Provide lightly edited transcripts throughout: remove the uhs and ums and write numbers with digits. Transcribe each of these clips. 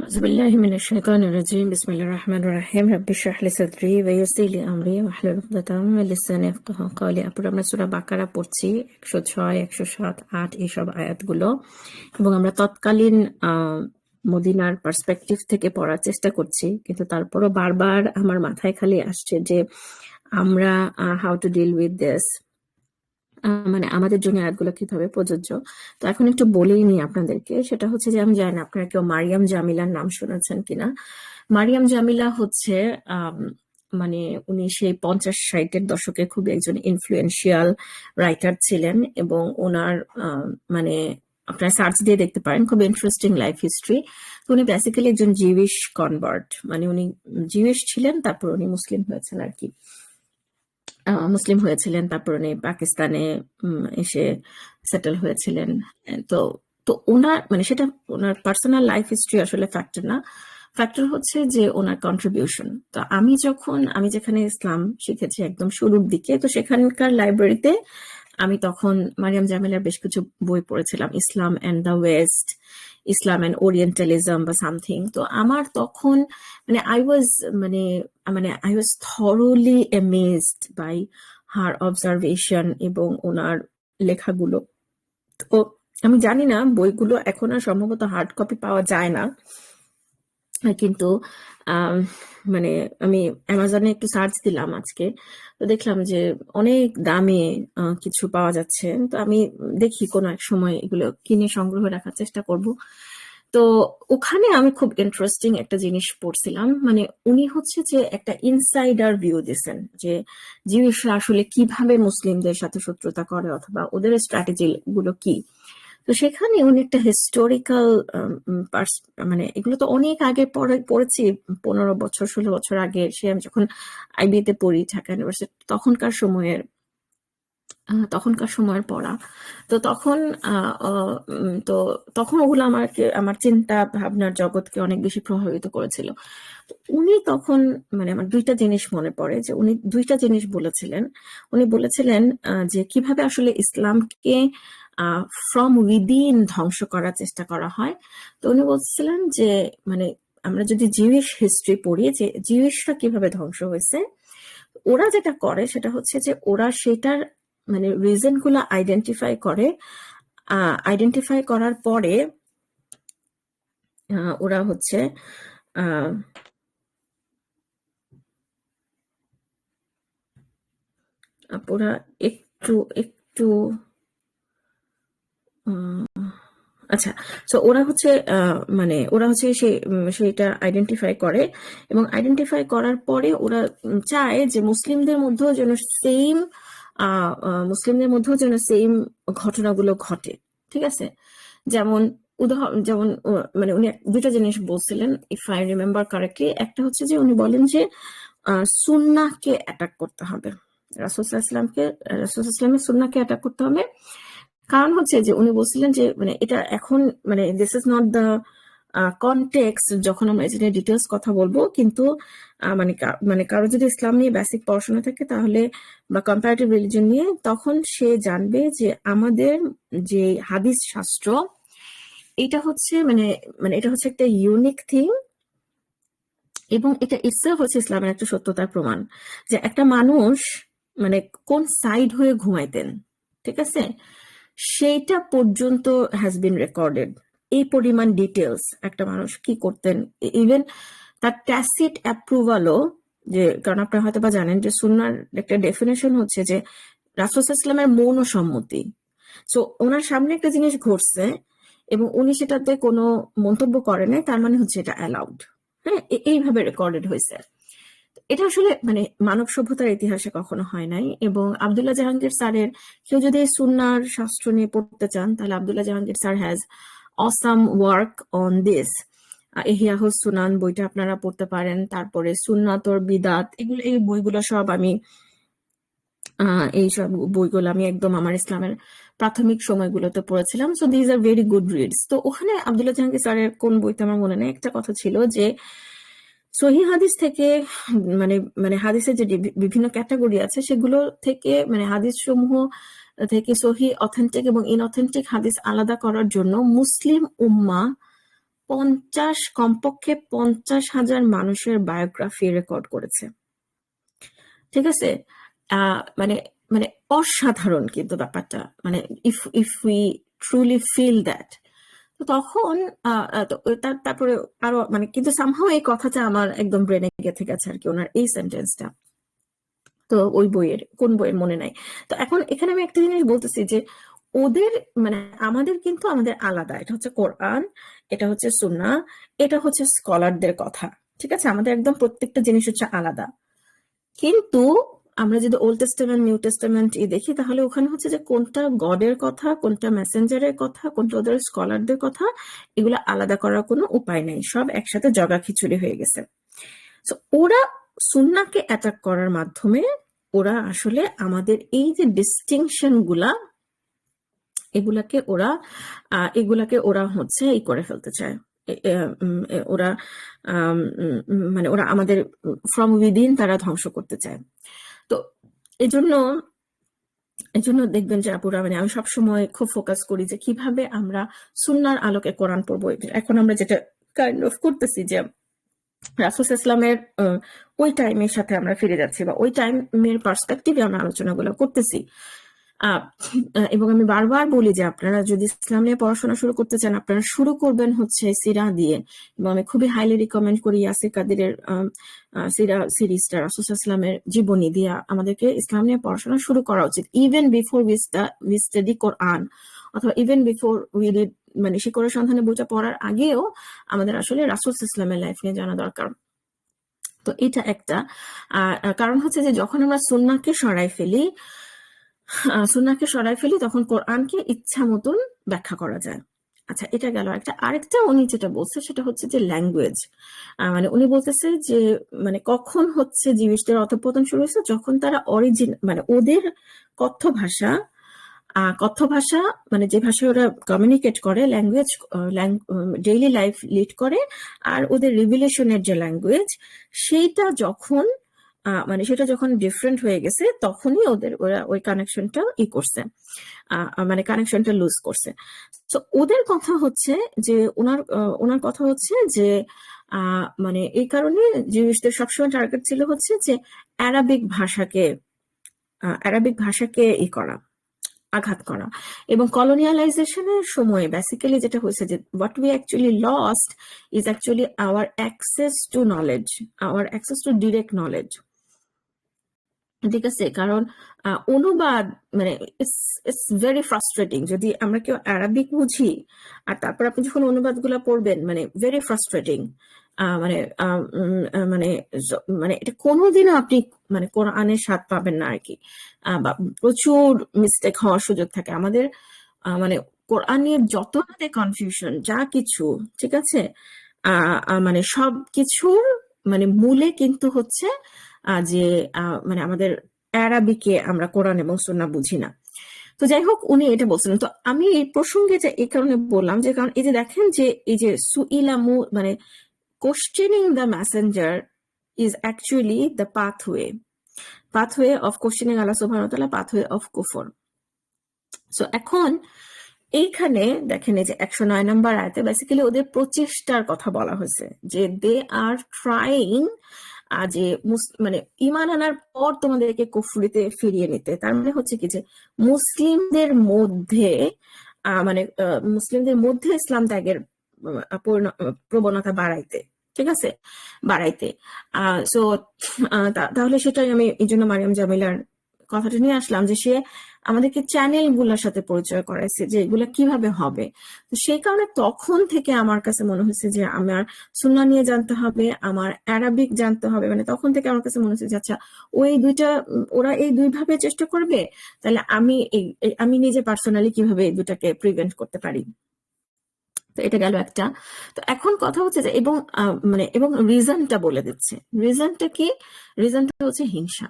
أعوذ بالله من الشيطان الرجيم بسم الله الرحمن الرحيم رب اشرح لي صدري ويسر لي أمري واحلل عقدة من লিসানি ইয়াফকাহু কওলি। আপুরা আমরা সূরা বাকারা পড়ছি 106, 107, 8 এইসব আয়াতগুলো, এবং আমরা তৎকালীন মদিনার পার্সপেক্টিভ থেকে পড়ার চেষ্টা করছি, কিন্তু তারপরও বারবার আমার মাথায় খালি আসছে যে আমরা how to deal with this, মানে আমাদের জন্য আয়াতগুলো কিভাবে প্রযোজ্য। তো এখন একটু বলেই নি আপনাদেরকে, সেটা হচ্ছে যে আমি জানি না আপনারা কেউ মারিয়াম জামিলার নাম শুনেছেন কিনা। মারিয়াম জামিলা হচ্ছে মানে উনি সেই 50-60-এর দশকে খুবই একজন ইনফ্লুয়েন্সিয়াল রাইটার ছিলেন, এবং ওনার মানে আপনারা সার্চ দিয়ে দেখতে পারেন, খুব ইন্টারেস্টিং লাইফ হিস্ট্রি। তো উনি বেসিক্যালি একজন জিউইশ কনভার্ট, মানে উনি জিউইশ ছিলেন, তারপর উনি মুসলিম হয়েছেন আর কি। মুসলিম হয়েছিলেন, তারপর উনি পাকিস্তানে এসে সেটেল হয়েছিলেন। তো তো ওনার মানে সেটা ওনার পার্সোনাল লাইফ হিস্ট্রি আসলে ফ্যাক্টর না, ফ্যাক্টর হচ্ছে যে ওনার কন্ট্রিবিউশন। তো আমি যেখানে ইসলাম শিখেছি একদম শুরুর দিকে, তো সেখানকার লাইব্রেরিতে আমি তখন মারিয়াম জামিলার বেশ কিছু বই পড়েছিলাম, Islam and the west, Islam and orientalism বা সামথিং। তো আমার তখন মানে I was thoroughly amazed by her observation এবং ওনার লেখাগুলো। তো আমি জানি না, বইগুলো এখন আর সম্ভবত হার্ড কপি পাওয়া যায় না, কিন্তু মানে আমি অ্যামাজনে একটু সার্চ দিলাম আজকে, তো দেখলাম যে অনেক দামে কিছু পাওয়া যাচ্ছে। তো আমি দেখি কোনো এক সময় এগুলো কিনে সংগ্রহ রাখার চেষ্টা করব। তো ওখানে আমি খুব ইন্টারেস্টিং একটা জিনিস পড়ছিলাম, মানে উনি হচ্ছে যে একটা ইনসাইডার ভিউ দিছেন যে জিউসরা আসলে কিভাবে মুসলিমদের সাথে শত্রুতা করে অথবা ওদের স্ট্র্যাটেজি গুলো কি। তো সেখানে উনি একটা হিস্টোরিক্যাল মানে এগুলো তো অনেক আগে পড়েছি, 15 বছর 16 বছর আগে, সে আমি যখন আইবি তে পড়ি ঢাকা ইউনিভার্সিটি, তখনকার সময়ের পড়া। তো তখন তো তখন ওগুলো আমার চিন্তা ভাবনার জগৎকে অনেক বেশি প্রভাবিত করেছিল। তো উনি তখন মানে আমার দুইটা জিনিস মনে পড়ে, যে উনি দুইটা জিনিস বলেছিলেন। উনি বলেছিলেন যে কিভাবে আসলে ইসলামকে ফ্রম উইদিন ধ্বংস করার চেষ্টা করা হয়। তো উনি বলছিলেন যে মানে আমরা যদি জিউইশ হিস্ট্রি পড়ি, যে জিউইশরা কিভাবে ধ্বংস হয়েছে, ওরা যেটা করে সেটা হচ্ছে যে ওরা সেটার মানে রিজন গুলো আইডেন্টিফাই করে, আইডেন্টিফাই করার পরে ওরা হচ্ছে ওরা একটু একটু আচ্ছা, তো ওরা হচ্ছে মানে ওরা হচ্ছে সেটা আইডেন্টিফাই করে, এবং আইডেন্টিফাই করার পরে ওরা চায় যে মুসলিমদের মধ্যেও যেন সেম ঘটনাগুলো ঘটে। ঠিক আছে, যেমন মানে উনি দুইটা জিনিস বলছিলেন, ইফ আই রিমেম্বার কারেক্টলি। একটা হচ্ছে যে উনি বলেন যে সুন্নাহকে অ্যাটাক করতে হবে, রাসূলুল্লাহ সুন্নাহকে অ্যাটাক করতে হবে। কারণ হচ্ছে যে উনি বলছিলেন যে মানে এটা এখন মানে this is not the context যখন আমরা এটা ডিটেলস কথা বলবো, কিন্তু মানে কারো যদি ইসলাম নিয়ে বেসিক পড়াশোনা থাকে তাহলে, বা কম্পারেটিভ রিলিজন নিয়ে, তখন সে জানবে যে আমাদের যে হাদিস শাস্ত্র, এটা হচ্ছে মানে মানে এটা হচ্ছে একটা ইউনিক থিং, এবং এটা ইটসেলফ হচ্ছে ইসলামের একটা সত্যতার প্রমাণ, যে একটা মানুষ মানে কোন সাইড হয়ে ঘুমাইতেন, ঠিক আছে, সেইটা পর্যন্ত হ্যাজ বিন রেকর্ডেড। এই পরিমাণ ডিটেলস একটা মানুষ কি করতেন, ইভেন তার ট্যাসিট অ্যাপ্রুভালও, যে কারণ আপনারা হয়তো বা জানেন যে সুন্নাহর একটা ডেফিনেশন হচ্ছে যে রাসূল সাল্লাল্লাহু আলাইহি ওয়াসাল্লামের মৌন সম্মতি। সো ওনার সামনে একটা জিনিস ঘটছে এবং উনি সেটাতে কোনো মন্তব্য করেন নাই, তার মানে হচ্ছে এটা অ্যালাউড। হ্যাঁ, এইভাবে রেকর্ডেড হয়েছে। এটা আসলে মানে মানব সভ্যতার ইতিহাসে কখনো হয় নাই। এবং আব্দুল্লাহ জাহাঙ্গীর স্যারের, কেউ যদি সুন্নাহর শাস্ত্র নিয়ে পড়তে চান, তাহলে Abdullah Jahangir sir has awesome work on this. Ihyaus Sunan বইটা আপনারা পড়তে পারেন, তারপরে সুন্নাতর বিদাত, এই বইগুলো সব আমি এইসব বইগুলো আমি একদম আমার ইসলামের প্রাথমিক সময়গুলোতে পড়েছিলাম। So these are very good reads. তো ওখানে আব্দুল্লাহ জাহাঙ্গীর স্যারের কোন বইটা আমার মনে নেই, একটা কথা ছিল যে সহি হাদিস থেকে মানে মানে হাদিসের যে বিভিন্ন ক্যাটাগরি আছে সেগুলো থেকে, মানে হাদিস সমূহ থেকে সহি, অথেন্টিক এবং ইনঅথেন্টিক হাদিস আলাদা করার জন্য মুসলিম উম্মাহ কমপক্ষে 50,000 মানুষের বায়োগ্রাফি রেকর্ড করেছে। ঠিক আছে? মানে মানে অসাধারণ কিন্তু ব্যাপারটা, মানে if if we truly feel that, তো তখন তারপরে আরো মানে, কিন্তু সামহাও এই কথাটা আমার একদম ব্রেনে গেঁথে গেছে আর কি, ওনার এই সেন্টেন্সটা। তো ওই বইয়ের কোন বইয়ের মনে নাই। তো এখন এখানে আমি একটা জিনিস বলতেছি যে ওদের মানে আমাদের কিন্তু আমাদের আলাদা, এটা হচ্ছে কোরআন, এটা হচ্ছে সুন্নাহ, এটা হচ্ছে স্কলারদের কথা। ঠিক আছে, আমাদের একদম প্রত্যেকটা জিনিস হচ্ছে আলাদা। কিন্তু আমরা যদি ওল্ড টেস্টামেন্ট নিউ টেস্টামেন্ট দেখি, তাহলে ওখানে হচ্ছে যে কোনটা গডের কথা, কোনটা মেসেঞ্জারের কথা, কোনটা ওদের স্কলারদের কথা, এগুলো আলাদা করার কোনো উপায় নেই, সব একসাথে জগা খিচুড়ি হয়ে গেছে। তো ওরা সুন্নাহকে অ্যাটাক করার মাধ্যমে ওরা আসলে আমাদের এই যে ডিস্টিংশন গুলা, এগুলাকে ওরা হচ্ছে ই করে ফেলতে চায়। ওরা মানে ওরা আমাদের ফ্রম উইদিন তারা ধ্বংস করতে চায়। তো এজন্য দেখবেন যে আপুরা, মানে আমি সবসময় খুব ফোকাস করি যে কিভাবে আমরা সুন্নাহর আলোকে কোরআন পড়বো। এখন আমরা যেটা কাইন্ড অফ করতেছি যে রাসূল ইসলামের ওই টাইমের সাথে আমরা ফিরে যাচ্ছি, বা ওই টাইমের পার্সপেক্টিভে আমরা আলোচনাগুলো করতেছি। এবং আমি বারবার বলি যে আপনারা যদি ইসলাম নিয়ে পড়াশোনা শুরু করতে চান, আপনারা শুরু করবেন হচ্ছে সিরা দিয়ে। এবং আমি খুবই হাইলি রিকমেন্ড করি ইয়াসির কাদিরের সিরা সিরিজটা, রাসূল ইসলামের জীবনী দিয়ে আমাদেরকে ইসলাম নিয়ে পড়াশোনা শুরু করা উচিত। ইভেন বিফোর উই স্টাডি কোরআন, অথবা ইভেন বিফোর উই রিড, মানে শিকড়ের সন্ধানে বইটা পড়ার আগেও আমাদের আসলে রাসূল ইসলামের লাইফ নিয়ে জানা দরকার। তো এটা একটা কারণ হচ্ছে যে যখন আমরা সুন্নাহকে সরাই ফেলি তখন কোরআনকে ইচ্ছা মতন ব্যাখ্যা করা যায়। আচ্ছা, এটা গেল একটা। আরেকটা উনি যেটা বলছে সেটা হচ্ছে যে ল্যাঙ্গুয়েজ, মানে উনি বলতেছে যে মানে কখন হচ্ছে জিউসদের অধঃপতন শুরু হয়েছে, যখন তারা মানে ওদের কথ্য ভাষা মানে যে ভাষায় ওরা কমিউনিকেট করে, ল্যাঙ্গুয়েজ, ডেইলি লাইফ লিড করে, আর ওদের রিভিলেশনের যে ল্যাঙ্গুয়েজ, সেইটা যখন সেটা যখন ডিফারেন্ট হয়ে গেছে, তখনই ওরা ওই কানেকশনটা করছে, মানে কানেকশনটা লুজ করছে। তো ওদের কথা হচ্ছে যে ওনার কথা হচ্ছে যে মানে এই কারণে জিউসদের সবসময় টার্গেট ছিল হচ্ছে যে অ্যারাবিক ভাষাকে করা, আঘাত করা। এবং কলোনিয়ালাইজেশনের সময় বেসিক্যালি যেটা হয়েছে যে what we actually lost is actually our access to knowledge, our access to direct knowledge. ঠিক আছে, কারণ অনুবাদ মানে ইটস ভেরি ফ্রাস্ট্রেটিং। যদি আমরা কেউ আরবিক বুঝি আর তারপর আপনি যখন অনুবাদগুলো পড়বেন, মানে ভেরি ফ্রাস্ট্রেটিং। মানে মানে মানে এটা কোনোদিনও আপনি মানে কোরআনের স্বাদ পাবেন না আর কি। বা প্রচুর মিস্টেক হওয়ার সুযোগ থাকে আমাদের, মানে কোরআনের যতটাতে কনফিউশন যা কিছু, ঠিক আছে, মানে সব কিছুর মানে মূলে কিন্তু হচ্ছে যে মানে আমাদের অ্যারাবিকে আমরা কোরআন এবং সুন্নাহ বুঝি না। তো যাই হোক, উনি এটা বলছিলেন। তো আমি এই প্রসঙ্গে যে এই কারণে বললাম যে কারণ এই যে দেখেন যে এই যে সুইলামু মানে questioning the messenger is actually the pathway of questioning Allah সুবহানাহু ওয়া তাআলা, পাথওয়ে অফ কুফর। সো এখন এইখানে দেখেন এই যে 109 নম্বর আয়াতে বেসিক্যালি ওদের প্রচেষ্টার কথা বলা হয়েছে, যে দে আর ট্রাইং যে মানে ঈমান আনার পর তোমাদেরকে কুফরিতে ফিরিয়ে নিতে। তার মানে হচ্ছে কি যে মুসলিমদের মধ্যে ইসলাম ত্যাগের প্রবণতা বাড়াইতে, ঠিক আছে, বাড়াইতে। সো তাহলে সেটাই আমি এই জন্য মারিয়াম জামিলার কথাটা নিয়ে আসলাম, যে সে আমাদেরকে চ্যানেল গুলার সাথে পরিচয় করাইছে যে এগুলা কিভাবে হবে। তো সেই কারণে তখন থেকে আমার কাছে মনে হয়েছে যে আমার সুন্নাহ নিয়ে জানতে হবে, আমার অ্যারাবিক জানতে হবে। মানে তখন থেকে আমার কাছে মনে হচ্ছে যে আচ্ছা, ওরা এই দুইভাবে চেষ্টা করবে, তাহলে আমি নিজে পার্সোনালি কিভাবে এই দুটাকে প্রিভেন্ট করতে পারি। তো এটা গেল একটা। তো এখন কথা হচ্ছে যে এবং রিজনটা বলে দিচ্ছে। রিজনটা কি? রিজনটা হচ্ছে হিংসা।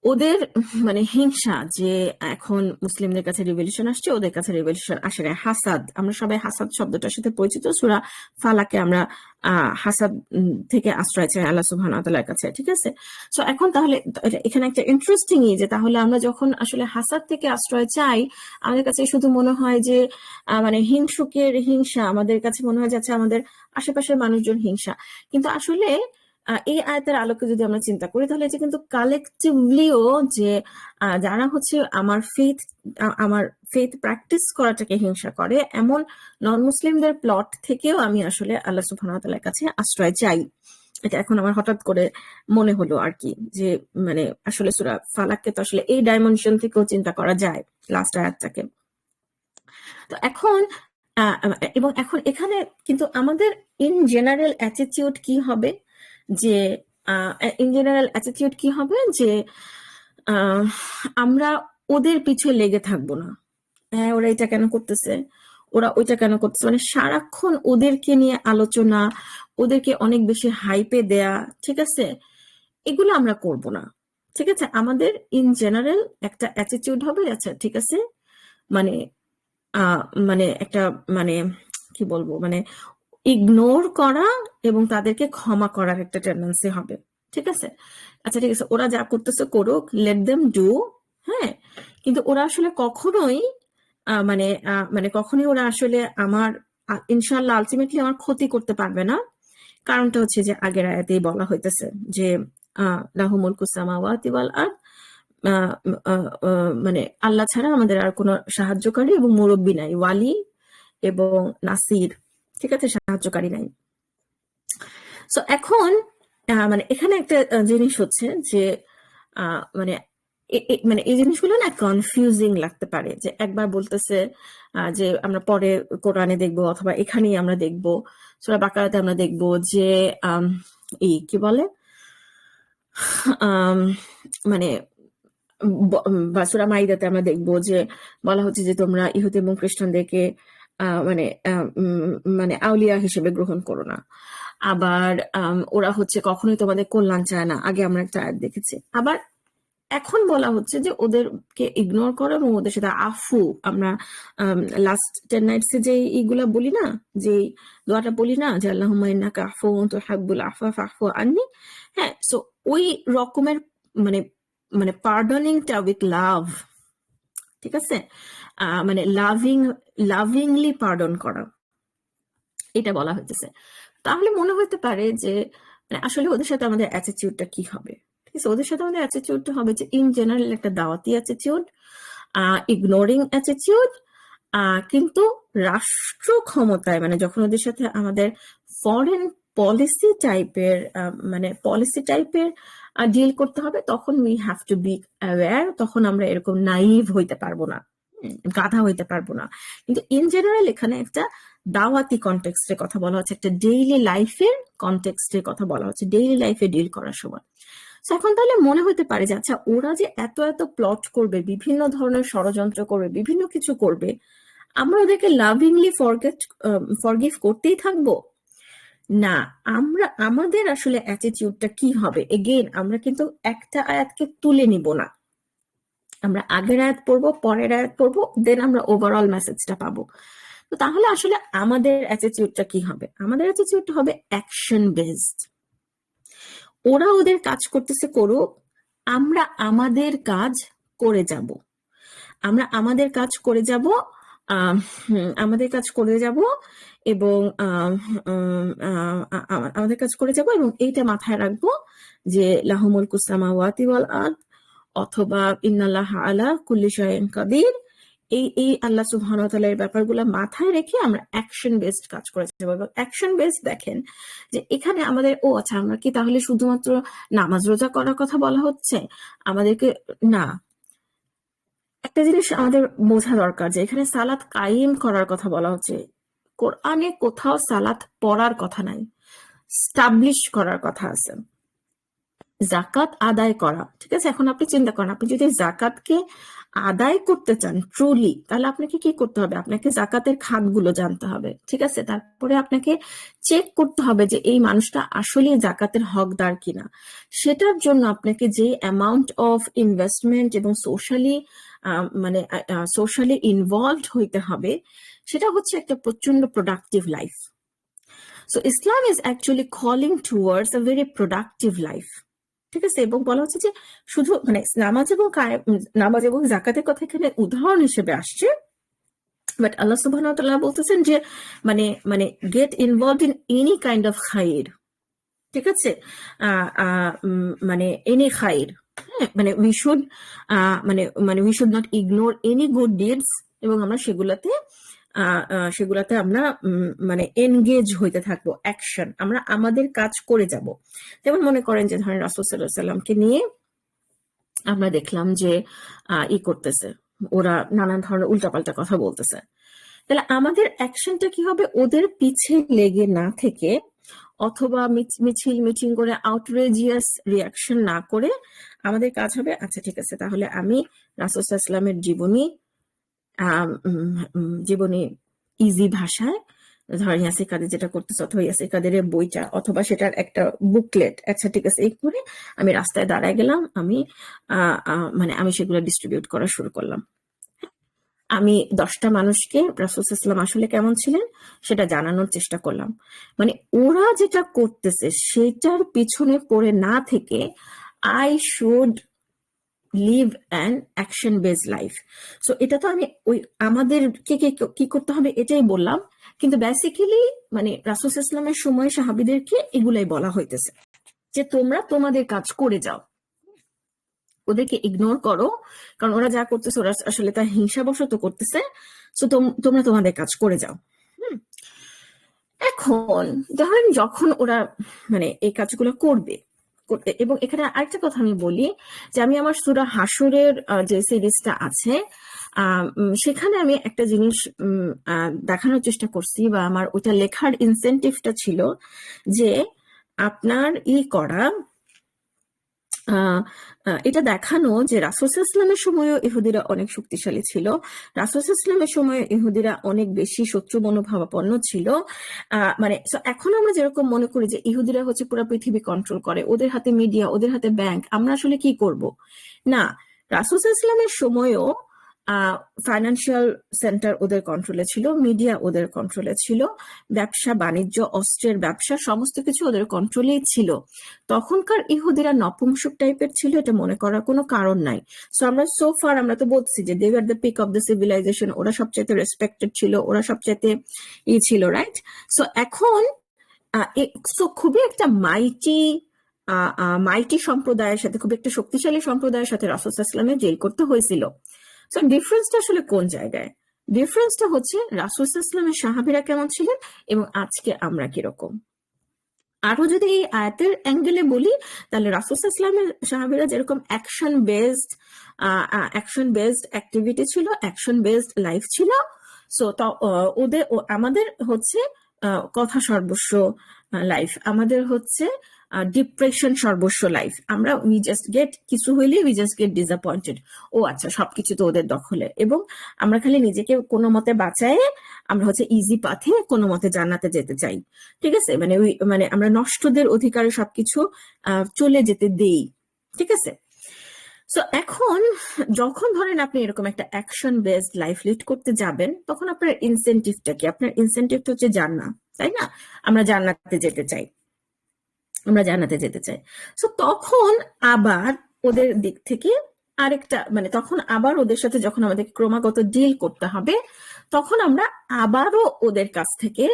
ওদের মানে হিংসা যে এখন মুসলিমদের কাছে রিভলিউশন আসছে, ওদের কাছে রিভলিউশন আসে না। হাসাদ, আমরা সবাই হাসাদ শব্দটার সাথে পরিচিত। সূরা ফালাকে আমরা হাসাদ থেকে আশ্রয় চাই আল্লাহ সুবহানাহু ওয়া তাআলার কাছে, ঠিক আছে? সো এখন তাহলে এখানে একটা ইন্টারেস্টিং যে তাহলে আমরা যখন আসলে হাসাদ থেকে আশ্রয় চাই, আমাদের কাছে শুধু মনে হয় যে মানে হিংসুকের হিংসা, আমাদের কাছে মনে হয় যাচ্ছে আমাদের আশেপাশের মানুষজন হিংসা। কিন্তু আসলে এই আয়াতের আলোকে যদি আমরা চিন্তা করি, তাহলে এটা কিন্তু কালেকটিভলিও যে যারা হচ্ছে আমার ফেথ প্র্যাকটিস করাটাকে হিংসা করে, এমন নন মুসলিমদের প্লট থেকেও আমি আসলে আল্লাহ সুবহানাহু ওয়া তাআলার কাছে আশ্রয় চাই। এটা এখন আমার হঠাৎ করে মনে হলো আর কি, যে মানে আসলে সূরা ফালাককে তো আসলে এই ডাইমেনশন থেকেও চিন্তা করা যায়, লাস্ট আয়াতটাকে। তো এখন এবং এখন এখানে কিন্তু আমাদের ইন জেনারেল অ্যাটিটিউড কি হবে, যে ইন জেনারেল অ্যাটিটিউড কি হবে যে আমরা ওদের পিছু লেগে থাকবো না। হ্যাঁ, ওরা এটা কেন করতেছে, ওরা ওইটা কেন করতেছে, মানে সারাক্ষণ ওদেরকে নিয়ে আলোচনা, ওদেরকে অনেক বেশি হাইপে দেয়া, ঠিক আছে? এগুলো আমরা করব না, ঠিক আছে? আমাদের ইন জেনারেল একটা অ্যাটিটিউড হবে, আচ্ছা ঠিক আছে, মানে মানে একটা মানে কি বলবো, মানে ইগনোর করা এবং তাদেরকে ক্ষমা করার একটা টেন্ডেন্সি হবে, ঠিক আছে? আচ্ছা ঠিক আছে, ওরা যা করতেছে করুক, লেট দেম ডু। হ্যাঁ, কিন্তু ওরা আসলে কখনোই মানে মানে কখনোই ওরা আসলে আমার ইনশাল্লাহ আলটিমেটলি আমার ক্ষতি করতে পারবে না। কারণটা হচ্ছে যে আগের আয়াতেই বলা হইতেছে যে লাহু মুলকুস সামাওয়াতি ওয়াল আরদ, মানে আল্লাহ ছাড়া আমাদের আর কোনো সাহায্যকারী এবং মুরব্বী নাই, ওয়ালি এবং নাসির, ঠিক আছে, সাহায্যকারী নাই। সো এখন মানে এখানে একটা জিনিস হচ্ছে যে মানে মানে এই জিনিসগুলো না কনফিউজিং লাগতে পারে, যে একবার বলতেছে যে আমরা পরে কোরআনে দেখবো অথবা এখানেই আমরা দেখবো, সূরা বাকারাতে আমরা দেখবো যে এই কি বলে মানে বা সূরা মাইদাতে আমরা দেখবো যে বলা হচ্ছে যে তোমরা ইহুদি এবং খ্রিস্টানদেরকে মানে মানে আউলিয়া হিসেবে গ্রহণ করো না। আবার ওরা হচ্ছে কখনোই তোমাদের কল্যাণ চায় না, আগে আমরা একটা আয়াত দেখেছি। আবার এখন বলা হচ্ছে যে ওদেরকে ইগনোর করো এবং ওদের সাথে আফু, আমরা লাস্ট 10 নাইটসে যে এইগুলা বলি না, যে দোয়াটা বলি না, যে আল্লাহুম্মা ইন্নাকা আফুউন তুহিব্বুল আফওয়া ফাফু আন্নি। হ্যাঁ, সো ওই রকমের মানে মানে পার্ডনিংটা উইথ লাভ, ঠিক আছে? মানে লাভিংলি পার্ডন করা, এটা বলা হইতেছে। তাহলে মনে হতে পারে যে মানে আসলে ওদের সাথে আমাদের অ্যাটিটিউডটা কি হবে, ঠিক আছে? ওদের সাথে আমাদের অ্যাটিটিউডটা হবে যে ইন জেনারেল একটা দাওয়াতি অ্যাটিটিউড, ইগনোরিং অ্যাটিটিউড। কিন্তু রাষ্ট্র ক্ষমতায় মানে যখন ওদের সাথে আমাদের ফরেন পলিসি টাইপের ডিল করতে হবে, তখন we have to be aware. তখন আমরা এরকম নাইভ হইতে পারবো না, গাধা হইতে পারবো না। কিন্তু ইন জেনারেল এখানে একটা দাওয়াতি কনটেক্সটের কথা বলা হচ্ছে, একটা ডেইলি লাইফের কনটেক্সটের কথা বলা হচ্ছে, ডেইলি লাইফে ডিল করার সময়। এখন তাহলে মনে হতে পারে যে আচ্ছা ওরা যে এত এত প্লট করবে, বিভিন্ন ধরনের ষড়যন্ত্র করবে, বিভিন্ন কিছু করবে, আমরা ওদেরকে লাভিংলি ফরগিভ করতেই থাকবো? না, আমরা আমাদের আসলে অ্যাটিটিউডটা কি হবে, এগেইন আমরা কিন্তু একটা আয়াতকে তুলে নিব না, আমরা আগের আয়াত পড়বো, পরের আয়াত পড়বো, দেন আমরা ওভারঅল মেসেজটা পাবো। তো তাহলে আসলে আমাদের অ্যাটিটিউডটা কি হবে? আমাদের অ্যাটিটিউডটা হবে অ্যাকশন বেসড। ওরা ওদের কাজ করতেছে করুক, আমরা আমাদের কাজ করে যাব, আমরা আমাদের কাজ করে যাব, আমাদের কাজ করে যাব এবং আমাদের কাজ করে যাব এবং এইটা মাথায় রাখবো যে লাহু মুলকুস সামাওয়াতি ওয়াল আরদ অথবা ইন্নাল্লাহা আলা কুল্লি শাইইন কাদির, এই আল্লাহ সুবহানাহু ওয়া তাআলার ব্যাপারগুলো মাথায় রেখে আমরা অ্যাকশন বেসড কাজ করে যাব। এবং অ্যাকশন বেসড দেখেন যে এখানে আমাদের আচ্ছা আমরা কি তাহলে শুধুমাত্র নামাজ রোজা করার কথা বলা হচ্ছে আমাদেরকে? না, একটা জিনিস আমাদের বোঝা দরকার যে এখানে সালাত কায়েম করার কথা বলা হচ্ছে। কোরআনে কোথাও সালাত পড়ার কথা নাই, স্টাবলিশ করার কথা আছে। জাকাত আদায় করা, ঠিক আছে? এখন আপনি চিন্তা করেন, আপনি যদি জাকাতকে আদায় করতে চান ট্রুলি, তাহলে আপনাকে কি করতে হবে? আপনাকে জাকাতের খাতগুলো জানতে হবে, ঠিক আছে? তারপরে আপনাকে চেক করতে হবে যে এই মানুষটা আসলে জাকাতের হকদার কিনা। সেটার জন্য আপনাকে যে অ্যামাউন্ট অফ ইনভেস্টমেন্ট এবং মানে সোশ্যালি ইনভলভড হইতে হবে, সেটা হচ্ছে একটা প্রচন্ড productive life. So Islam is actually calling towards a very productive life, ঠিক আছে? এবং বলা হচ্ছে যে শুধু মানে নামাজ এবং জাকাতের কথা এখানে উদাহরণ হিসেবে আসছে, বাট আল্লাহ সুবহানাহু ওয়া তাআলা বলতেছেন যে মানে মানে get involved in any kind of খাইর, ঠিক আছে? মানে এনি খাইর, হ্যাঁ, মানে উই শুড মানে we should not ignore any good deeds, এবং আমরা সেগুলাতে আমরা মানে এনগেজ হইতে থাকবো, অ্যাকশন, আমরা আমাদের কাজ করে যাব। যেমন মনে করেন যে ধরেন রাসূল সাল্লাল্লাহু আলাইহি সাল্লামকে নিয়ে আমরা দেখলাম যে করতেছে, ওরা নানান ধরনের উল্টাপাল্টা কথা বলতেছে, তাহলে আমাদের অ্যাকশনটা কি হবে? ওদের পিছে লেগে না থেকে, অথবা মিছিল মিটিং করে আউটরেজিয়াস রিয়াকশন না করে, আমাদের কাজ হবে আচ্ছা ঠিক আছে, তাহলে আমি রাসূল সাল্লাল্লাহু আলাইহি সাল্লামের জীবনী ইজি ভাষায়, ধরেন ইয়াসির কাদের যেটা করতেছে, অথবা ইয়াসির কাদের বইটা, অথবা সেটার একটা বুকলেট, আচ্ছা ঠিক আছে, এই করে আমি রাস্তায় দাঁড়ায় গেলাম, আমি মানে আমি সেগুলো ডিস্ট্রিবিউট করা শুরু করলাম। আমি 10টা মানুষকে রাসূল সাল্লাল্লাহু আলাইহি ওয়াসাল্লাম আসলে কেমন ছিলেন সেটা জানানোর চেষ্টা করলাম। মানে ওরা যেটা করতেছে সেটার পিছনে পড়ে না থেকে, I should live an action based life. So এটা তো আমি ওই আমাদেরকে কি করতে হবে এটাই বললাম, কিন্তু বেসিক্যালি মানে রাসূল সাল্লাল্লাহু আলাইহি ওয়াসাল্লামের সময় সাহাবীদেরকে এগুলাই বলা হইতেছে যে তোমরা তোমাদের কাজ করে যাও, ওদেরকে ইগনোর করো, কারণ ওরা যা করতেছে ওরা আসলে তা হিংসাবশত করতেছে। সো তোমরা তোমাদের কাজ করে যাও। এখন ধরেন যখন ওরা মানে এই কাজগুলো করবে, এবং এখানে আরেকটা কথা আমি বলি যে আমি আমার সূরা হাশরের যে সিরিজটা আছে, সেখানে আমি একটা জিনিস দেখানোর চেষ্টা করছি, বা আমার ওইটা লেখার ইনসেন্টিভটা ছিল যে আপনার করা এটা দেখানো যে রাসূল সাল্লাল্লাহু আলাইহি ওয়াসাল্লামের সময়ও ইহুদিরা অনেক শক্তিশালী ছিল, রাসূল সাল্লাল্লাহু আলাইহি ওয়াসাল্লামের সময় ইহুদিরা অনেক বেশি শত্রু মনোভাবাপন্ন ছিল। মানে এখন আমরা যেরকম মনে করি যে ইহুদিরা হচ্ছে পুরো পৃথিবী কন্ট্রোল করে, ওদের হাতে মিডিয়া, ওদের হাতে ব্যাংক, আমরা আসলে কি করব? না, রাসূল সাল্লাল্লাহু আলাইহি ওয়াসাল্লামের সময়ও ফাইন্যান্সিয়াল সেন্টার ওদের কন্ট্রোলে ছিল, মিডিয়া ওদের কন্ট্রোলে ছিল, ব্যবসা বাণিজ্য, অস্ত্রের ব্যবসা, সমস্ত কিছু ওদের কন্ট্রোলেই ছিল। তখনকার ইহুদিরা নপুংসক টাইপের ছিল, এটা মনে করার কোনো কারণ নাই। সো আমরা তো বলছি যে they are the peak of the civilization, ওরা সবচাইতে রেসপেক্টেড ছিল, ওরা সবচাইতে ছিল, রাইট? সো এখন খুবই একটা মাইটি সম্প্রদায়ের সাথে, খুব একটা শক্তিশালী সম্প্রদায়ের সাথে রাসূল সাল্লাল্লাহু আলাইহি ওয়াসাল্লামের ডিল করতে হয়েছিল। সো ডিফারেন্সটা আসলে কোন জায়গায়? ডিফারেন্সটা হচ্ছে রাসূল সাল্লাল্লাহু আলাইহি ওয়াসাল্লামের সাহাবীরা কেমন ছিলেন এবং আজকে আমরা কিরকম। আরো যদি এই আয়াতের অ্যাঙ্গেলে বলি, তাহলে রাসূল সাল্লাল্লাহু আলাইহি ওয়াসাল্লামের সাহাবীরা যেরকম অ্যাকশন বেসড অ্যাক্টিভিটি ছিল, অ্যাকশন বেসড লাইফ ছিল, সো আমাদের হচ্ছে কথা সর্বস্ব লাইফ, আমাদের হচ্ছে ডিপ্রেশন সর্বস্ব লাইফ। আমরা কিছু হইলে উই জাস্ট গেট ডিসঅ্যাপয়েন্টেড, ও আচ্ছা সবকিছু তো ওদের দখলে, এবং আমরা খালি নিজেকে কোনো মতে বাঁচায় আমরা হচ্ছে ইজি পাথে কোনো মতে জান্নাতে যেতে চাই, ঠিক আছে? মানে আমরা নষ্টদের অধিকারে সবকিছু চলে যেতে দেই, ঠিক আছে? সো এখন যখন ধরেন আপনি এরকম একটা অ্যাকশন বেসড লাইফ লিড করতে যাবেন, তখন আপনার ইনসেন্টিভটা কি? আপনার ইনসেন্টিভটা হচ্ছে জান্নাত, তাই না? আমরা জান্নাতে যেতে চাই। সো তখন আবার ওদের দিক থেকে আরেকটা মানে তখন আবার ওদের সাথে যখন আমাদের ক্রমাগত ডিল করতে হবে, তখন আমরা আবারও ওদের কাছ থেকে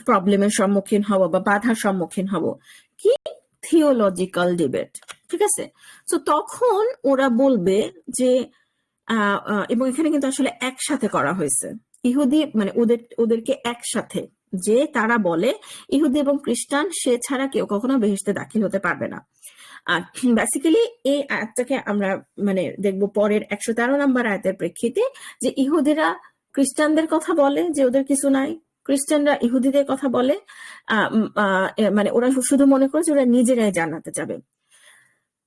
প্রবলেমের সম্মুখীন হব বা বাধার সম্মুখীন হব, কি? থিওলজিক্যাল ডিবেট, ঠিক আছে? তো তখন ওরা বলবে যে এবং এখানে কিন্তু আসলে একসাথে করা হয়েছে, ইহুদি মানে ওদেরকে একসাথে, যে তারা বলে ইহুদি এবং খ্রিস্টান সে ছাড়া কেউ কখনো বেহেশতে দাখিল হতে পারবে না। আর বেসিক্যালি এই আয়াতটাকে আমরা মানে দেখবো পরের 113 নম্বর আয়াতের প্রেক্ষিতে, যে ইহুদিরা খ্রিস্টানদের কথা বলে যে ওদের কিছু নাই, খ্রিস্টানরা ইহুদিদের কথা বলে মানে ওরা শুধু মনে করে যে ওরা নিজেরাই জান্নাতে যাবে।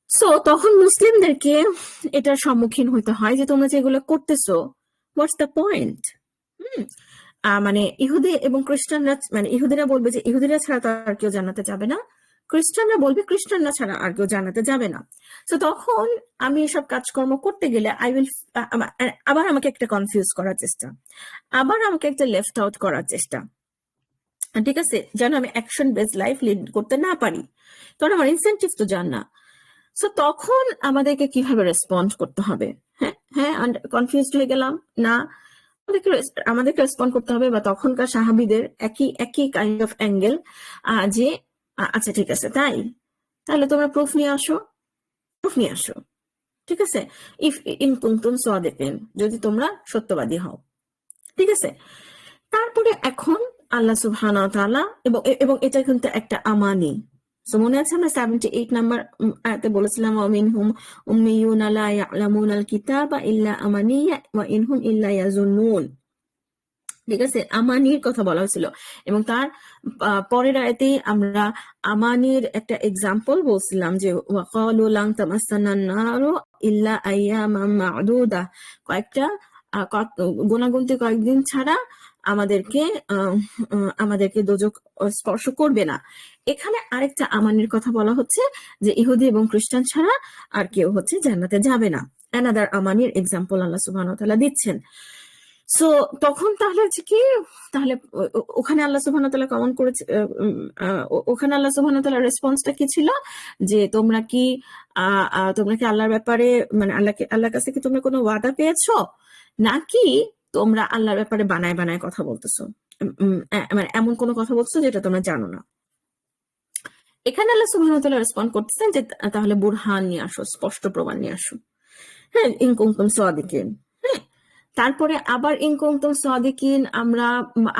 সো তখন মুসলিমদেরকে এটার সম্মুখীন হতে হয় যে তোমরা যেগুলো করতেছো, হোয়াটস দ্য পয়েন্ট? মানে ইহুদি এবং খ্রিস্টানরা, মানে ইহুদিরা বলবে যে ইহুদিরা ছাড়া তো আর কেউ জান্নাতে যাবে না, খ্রিস্টানরা বলবে খ্রিস্টানরা ছাড়া আর কেউ জান্নাতে যাবে না। তো তখন আমি এসব কাজকর্ম করতে গেলে আই উইল, আবার আমাকে একটা কনফিউজ করার চেষ্টা, আবার আমাকে একটা লেফট আউট করার চেষ্টা, ঠিক আছে, যেন আমি অ্যাকশন বেস লাইফ লিড করতে না পারি, কারণ আমার ইনসেনটিভ তো জান না। সো তখন আমাদেরকে কিভাবে রেসপন্ড করতে হবে? হ্যাঁ হ্যাঁ, কনফিউজড হয়ে গেলাম না, আমাদেরকে রেসপন্ড করতে হবে, বা তখনকার সাহাবীদের একই একই কাইন্ড অফ অ্যাঙ্গেল, যে আচ্ছা ঠিক আছে তাই, তাহলে তোমরা প্রুফ নিয়ে আসো, প্রুফ নিয়ে আসো, ঠিক আছে, ইফ ইন কুনতুম সাদিকিন, যদি তোমরা সত্যবাদী হও, ঠিক আছে। তারপরে এখন আল্লাহ সুবহানাহু ওয়া তাআলা, এবং এবং এটা কিন্তু একটা আমানি। সো মনে আছে আমরা 78 নাম্বার আয়াতে বলেছিলাম ওয়ামিনহুম উম্মিয়ুনা লা ইয়ালামুনাল কিতাবা ইল্লা আমানিয়া ওয়া ইনহুম ইল্লা ইয়াজুন্নুন, ঠিক আছে, আমানির কথা বলা হয়েছিল। এবং তার পরের আয়াতে আমরা আমানির একটা এক্সাম্পল বলছিলাম যে ওয়াকালু লান তামাসসানান নারু ইল্লা আইয়ামাম মা'দুদা, কয়েকটা গুণাগুনতি কয়েকদিন ছাড়া আমাদেরকে আমাদেরকে দোজখ স্পর্শ করবে না। এখানে আরেকটা আমানির কথা বলা হচ্ছে যে ইহুদি এবং খ্রিস্টান ছাড়া আর কেউ হচ্ছে জান্নাতে যাবে না। অ্যানাদার আমানির এক্সাম্পল আল্লাহ সুবহানাহু ওয়া তাআলা দিচ্ছেন। সো তখন তাহলে হচ্ছে কি, তাহলে ওখানে আল্লাহ সুবহানাহু ওয়া তাআলা কমন করেছে, ওখানে আল্লাহ সুবহানাহু ওয়া তাআলার রেসপন্সটা কি ছিল? যে তোমরা কি আল্লাহর ব্যাপারে, মানে আল্লাহর কাছে কি তোমরা কোনো ওয়াদা পেয়েছো, নাকি তোমরা আল্লাহর ব্যাপারে বানায় বানায় কথা বলতেছো, মানে এমন কোনো কথা বলছো যেটা তোমরা জানো না? এখানে আল্লাহ সুবহানাহু ওয়া তাআলা রেসপন্ড করতেছেন যে তাহলে বুরহান নিয়ে আসো, স্পষ্ট প্রমাণ নিয়ে আসো, হ্যাঁ, ইন কুনতুম সাদিকিন। হ্যাঁ, তারপরে আবার ইন কুনতুম সাদিকিন আমরা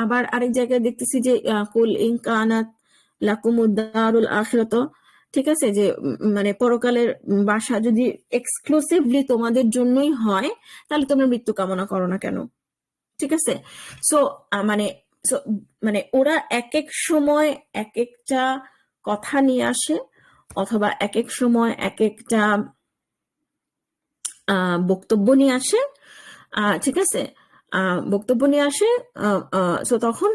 আবার আরেক জায়গায় দেখতেছি যে কুল ইন কানাত লাকুমুদ দারুল আখিরাত, ঠিক আছে, যে মানে পরকালের বাসা যদি এক্সক্লুসিভলি তোমাদের জন্যই হয়, তাহলে তোমরা মৃত্যু কামনা করো না কেন? ঠিক আছে। সো মানে so, মানে ওরা এক এক সময় এক একটা কথা নিয়ে আসে, অথবা এক এক সময় এক একটা বক্তব্য নিয়ে আসে, ঠিক আছে, বক্তব্য নিয়ে আসে। সো তখন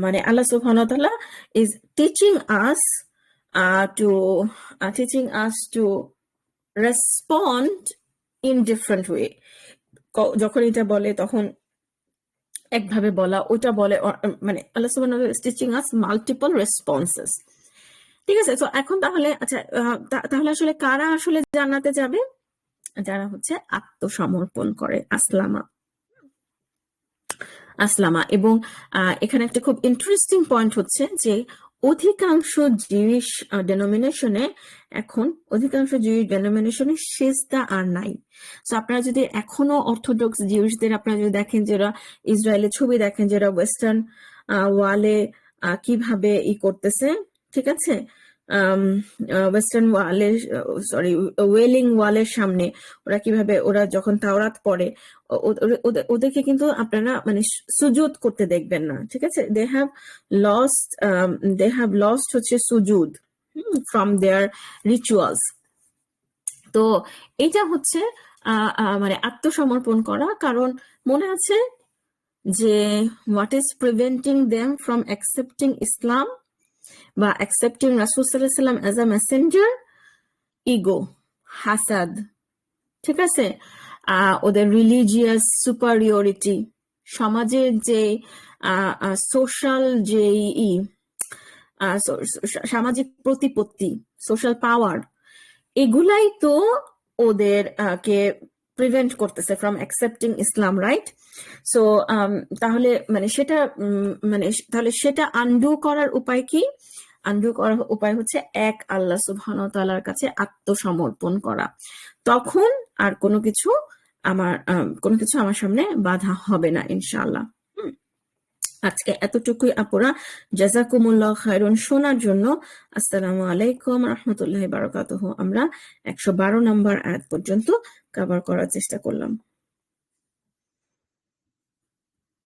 মানে আল্লাহ সুবহানাহু ওয়া তাআলা is teaching us to two respond in different way. যখন এটা বলে তখন একভাবে বলা, ওটা বলে, মানে আল্লাহ সুবহানাহু ওয়া তাআলা is teaching us multiple responses, ঠিক আছে। তো এখন তাহলে আচ্ছা, তাহলে আসলে কারা আসলে জান্নাতে যাবে? যারা হচ্ছে আত্মসমর্পণ করে, আসলামা, আসলামা। এবং এখানে একটা খুব ইন্টারেস্টিং পয়েন্ট হচ্ছে যে অধিকাংশ জিউস ডেনোমিনেশনে, এখন অধিকাংশ জিউস ডেনোমিনেশনে সিজদা আর নাই। তো আপনারা যদি এখনো অর্থোডক্স জিউসদের আপনারা যদি দেখেন, যারা ইসরায়েলের ছবি দেখেন, যারা ওয়েস্টার্ন ওয়ালে কিভাবে করতেছে, ঠিক আছে, ওয়েস্টার্ন ওয়ালের, সরি, ওয়েলিং ওয়ালের সামনে ওরা কিভাবে, ওরা যখন তাওরাত পড়ে, ওদেরকে কিন্তু আপনারা মানে সুজুদ করতে দেখবেন না, ঠিক আছে। দে হ্যাভ লস্ট হচ্ছে সুজুদ ফ্রম দেয়ার রিচুয়ালস। তো এটা হচ্ছে মানে আত্মসমর্পণ করা। কারণ মনে আছে যে what is preventing them from accepting Islam বা অ্যাকসেপ্টিং রাসূল সাল্লাল্লাহু আলাইহি ওয়াসাল্লাম অ্যাজ আ মেসেঞ্জার? ইগো, হাসাদ, ঠিক আছে, ওদের রিলিজিয়াস সুপারিয়রিটি, সমাজের যে সোশ্যাল যে সামাজিক প্রতিপত্তি, সোশ্যাল পাওয়ার, এগুলাই তো ওদের কে প্রিভেন্ট করতেছে from accepting Islam, right? So তাহলে মানে সেটা মানে তাহলে সেটা আনডু করার উপায় কি? আনডু করার উপায় হচ্ছে এক আল্লাহ সুবহানাহু ওয়া তাআলার কাছে আত্মসমর্পণ করা। তখন আর কোনো কিছু আমার সামনে বাধা হবে না, ইনশাআল্লাহ। আজকে এতটুকুই আপুরা, জাযাকুমুল্লাহ খায়রুন শোনার জন্য। আসসালামু আলাইকুম রাহমাতুল্লাহি বারাকাতুহু। আমরা 112 নম্বর আয়াত পর্যন্ত কভার করার চেষ্টা করলাম।